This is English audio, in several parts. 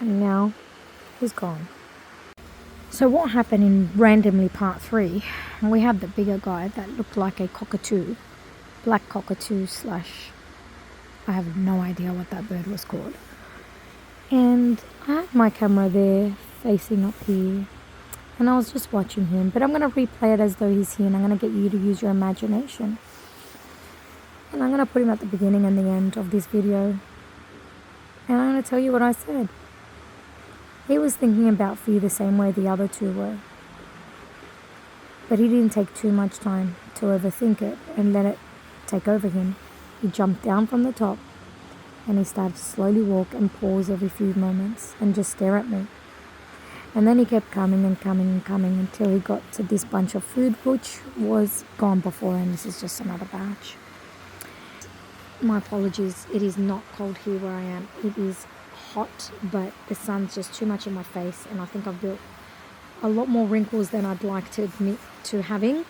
and now he's gone. So what happened in randomly part 3, we had the bigger guy that looked like a cockatoo, black cockatoo slash, I have no idea what that bird was called. And I had my camera there facing up here, and I was just watching him, but I'm going to replay it as though he's here, and I'm going to get you to use your imagination. And I'm going to put him at the beginning and the end of this video, and I'm going to tell you what I said. He was thinking about fear the same way the other two were. But he didn't take too much time to overthink it and let it take over him. He jumped down from the top and he started to slowly walk and pause every few moments and just stare at me. And then he kept coming and coming and coming until he got to this bunch of food, which was gone before, and this is just another batch. My apologies, it is not cold here where I am. It is hot, but the sun's just too much in my face, and I think I've built a lot more wrinkles than I'd like to admit to having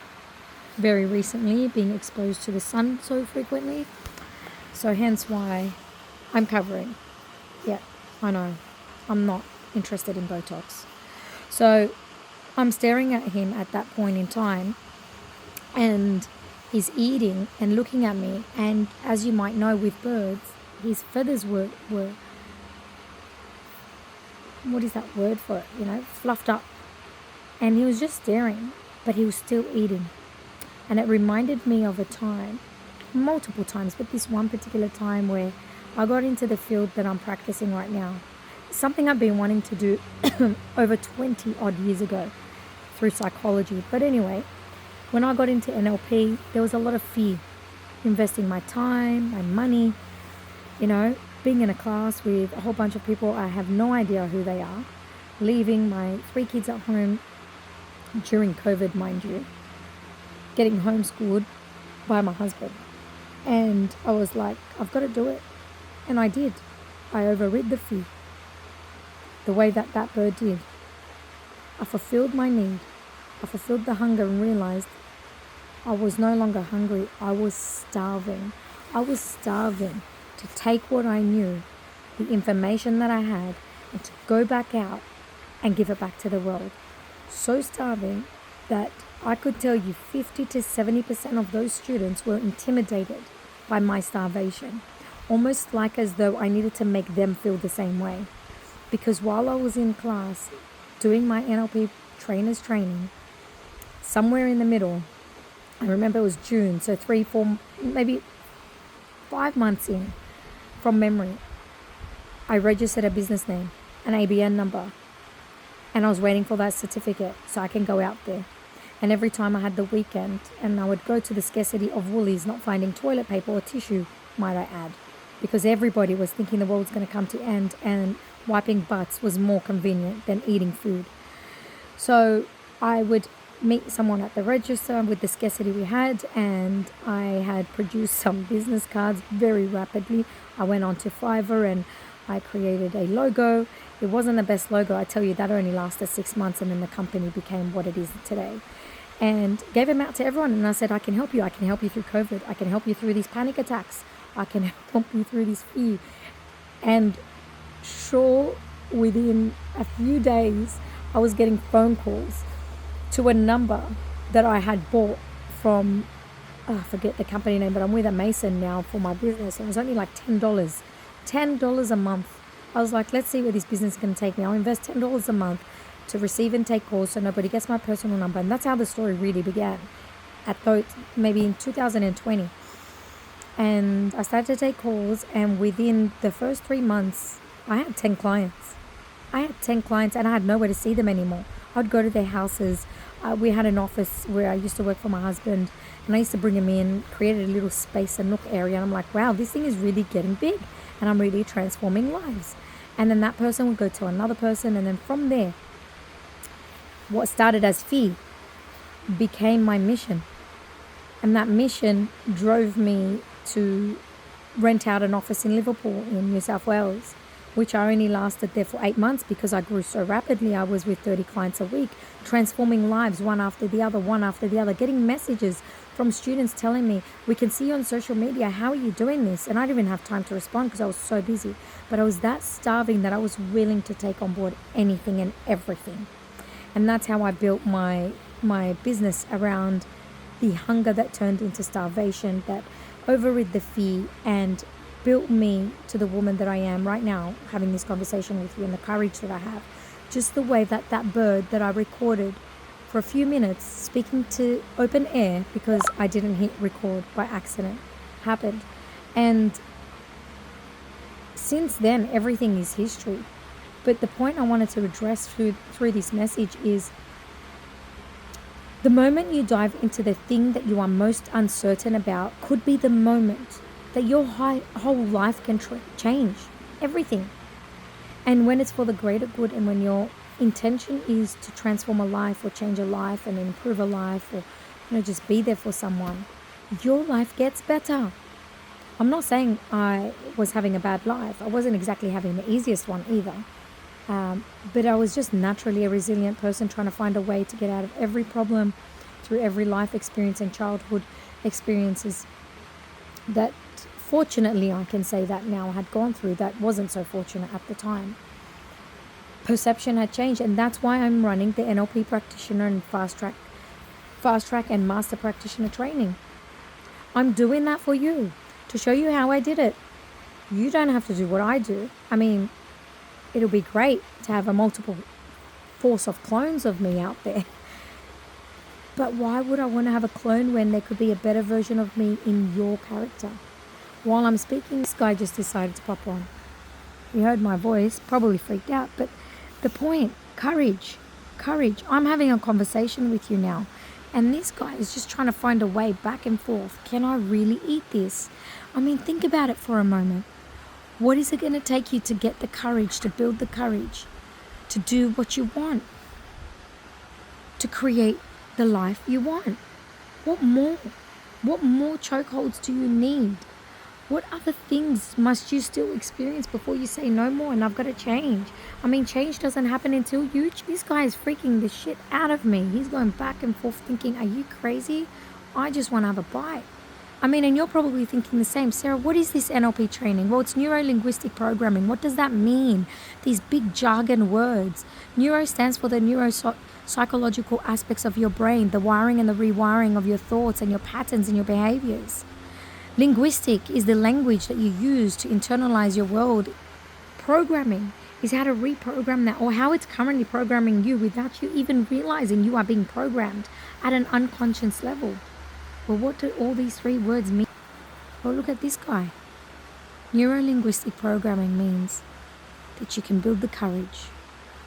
very recently, being exposed to the sun so frequently. So hence why I'm covering. Yeah, I know, I'm not interested in Botox. So I'm staring at him at that point in time, and he's eating and looking at me, and as you might know with birds, his feathers were what is that word for it, fluffed up. And he was just staring, but he was still eating. And it reminded me of a time, multiple times, but this one particular time where I got into the field that I'm practicing right now. Something I've been wanting to do over 20 odd years ago through psychology. But anyway, when I got into NLP, there was a lot of fear. Investing my time, my money, being in a class with a whole bunch of people I have no idea who they are, leaving my 3 kids at home during COVID, mind you, getting homeschooled by my husband. And I was like, I've got to do it. And I did. I overrid the fear the way that bird did. I fulfilled my need. I fulfilled the hunger and realized I was no longer hungry. I was starving. I was starving to take what I knew, the information that I had, and to go back out and give it back to the world. So starving that I could tell you 50 to 70% of those students were intimidated by my starvation, almost like as though I needed to make them feel the same way. Because while I was in class doing my NLP trainer's training, somewhere in the middle, I remember it was June, so 3, 4, maybe 5 months in from memory, I registered a business name, an ABN number, and I was waiting for that certificate so I can go out there. And every time I had the weekend, and I would go to the scarcity of Woolies, not finding toilet paper or tissue, might I add, because everybody was thinking the world was going to come to end and wiping butts was more convenient than eating food. So I would meet someone at the register with the scarcity we had, and I had produced some business cards very rapidly. I went on to Fiverr and I created a logo. It wasn't the best logo, I tell you, that only lasted 6 months, and then the company became what it is today. And gave them out to everyone, and I said, I can help you. I can help you through COVID. I can help you through these panic attacks. I can help you through this fear. And sure, within a few days, I was getting phone calls to a number that I had bought from, I forget the company name, but I'm with a Mason now for my business. It was only like $10 a month. I was like, let's see where this business is going to take me. I'll invest $10 a month to receive and take calls so nobody gets my personal number. And that's how the story really began, maybe in 2020. And I started to take calls, and within the first 3 months, I had 10 clients. And I had nowhere to see them anymore. I'd go to their houses. We had an office where I used to work for my husband, and I used to bring him in, created a little space, a nook area, and I'm like, wow, this thing is really getting big, and I'm really transforming lives. And then that person would go to another person, and then from there, what started as fear became my mission. And that mission drove me to rent out an office in Liverpool in New South Wales, which I only lasted there for 8 months because I grew so rapidly. I was with 30 clients a week, transforming lives one after the other, getting messages from students telling me, we can see you on social media, how are you doing this? And I didn't even have time to respond because I was so busy. But I was that starving that I was willing to take on board anything and everything. And that's how I built my business around the hunger that turned into starvation, that overrid the fear and built me to the woman that I am right now, having this conversation with you, and the courage that I have. Just the way that bird that I recorded for a few minutes speaking to open air because I didn't hit record by accident happened. And since then, everything is history. But the point I wanted to address through this message is the moment you dive into the thing that you are most uncertain about could be the moment that your whole life can change. Everything. And when it's for the greater good, and when your intention is to transform a life or change a life and improve a life, or just be there for someone, your life gets better. I'm not saying I was having a bad life. I wasn't exactly having the easiest one either. But I was just naturally a resilient person trying to find a way to get out of every problem through every life experience and childhood experiences that fortunately, I can say that now, I had gone through that wasn't so fortunate at the time. Perception had changed, and that's why I'm running the NLP practitioner and fast track and master practitioner training. I'm doing that for you to show you how I did it. You don't have to do what I do. I mean, it'll be great to have a multiple force of clones of me out there. But why would I want to have a clone when there could be a better version of me in your character? While I'm speaking, this guy just decided to pop on. He heard my voice, probably freaked out, but the point, courage. I'm having a conversation with you now, and this guy is just trying to find a way back and forth. Can I really eat this? I mean, think about it for a moment. What is it going to take you to get the courage, to build the courage, to do what you want, to create the life you want? What more? What more chokeholds do you need? What other things must you still experience before you say no more and I've got to change? I mean, change doesn't happen until you... This guy is freaking the shit out of me. He's going back and forth thinking, are you crazy? I just want to have a bite. I mean, and you're probably thinking the same. Sarah, what is this NLP training? Well, it's neuro-linguistic programming. What does that mean? These big jargon words. Neuro stands for the psychological aspects of your brain, the wiring and the rewiring of your thoughts and your patterns and your behaviors. Linguistic is the language that you use to internalize your world. Programming is how to reprogram that, or how it's currently programming you without you even realizing you are being programmed at an unconscious level. Well, what do all these three words mean? Well, look at this guy. Neuro-linguistic programming means that you can build the courage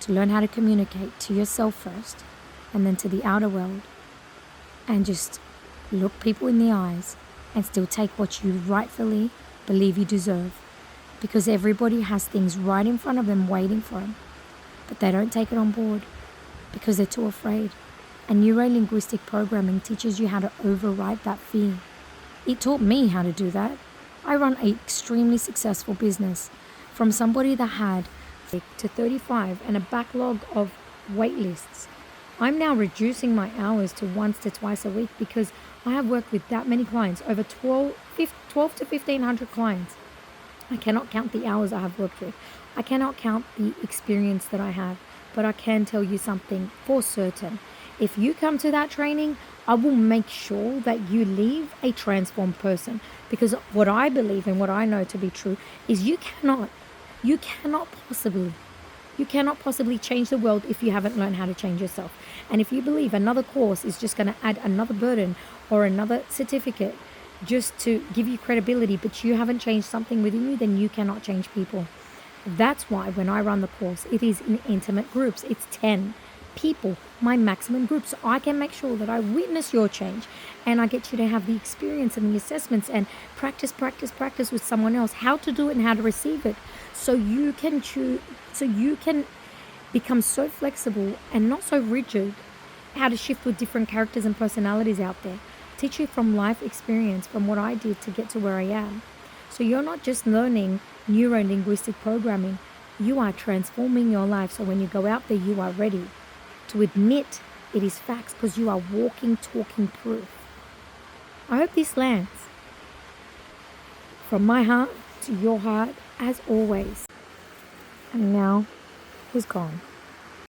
to learn how to communicate to yourself first, and then to the outer world, and just look people in the eyes and still take what you rightfully believe you deserve, because everybody has things right in front of them waiting for them, but they don't take it on board because they're too afraid. And neuro-linguistic programming teaches you how to override that fear. It taught me how to do that. I run an extremely successful business from somebody that had to 35 and a backlog of wait lists. I'm now reducing my hours to once to twice a week because I have worked with that many clients, over 12 to 1,500 clients. I cannot count the hours I have worked with. I cannot count the experience that I have, but I can tell you something for certain. If you come to that training, I will make sure that you leave a transformed person, because what I believe and what I know to be true is you cannot possibly change the world if you haven't learned how to change yourself. And if you believe another course is just going to add another burden or another certificate just to give you credibility, but you haven't changed something within you, then you cannot change people. That's why when I run the course, it is in intimate groups. It's 10 people, my maximum group, so I can make sure that I witness your change, and I get you to have the experience and the assessments and practice with someone else how to do it and how to receive it, so you can become so flexible and not so rigid, how to shift with different characters and personalities out there. Teach you from life experience, from what I did to get to where I am. So you're not just learning neuro-linguistic programming, you are transforming your life, so when you go out there, you are ready to admit it is facts, because you are walking, talking proof. I hope this lands. From my heart to your heart, as always. And now he's gone.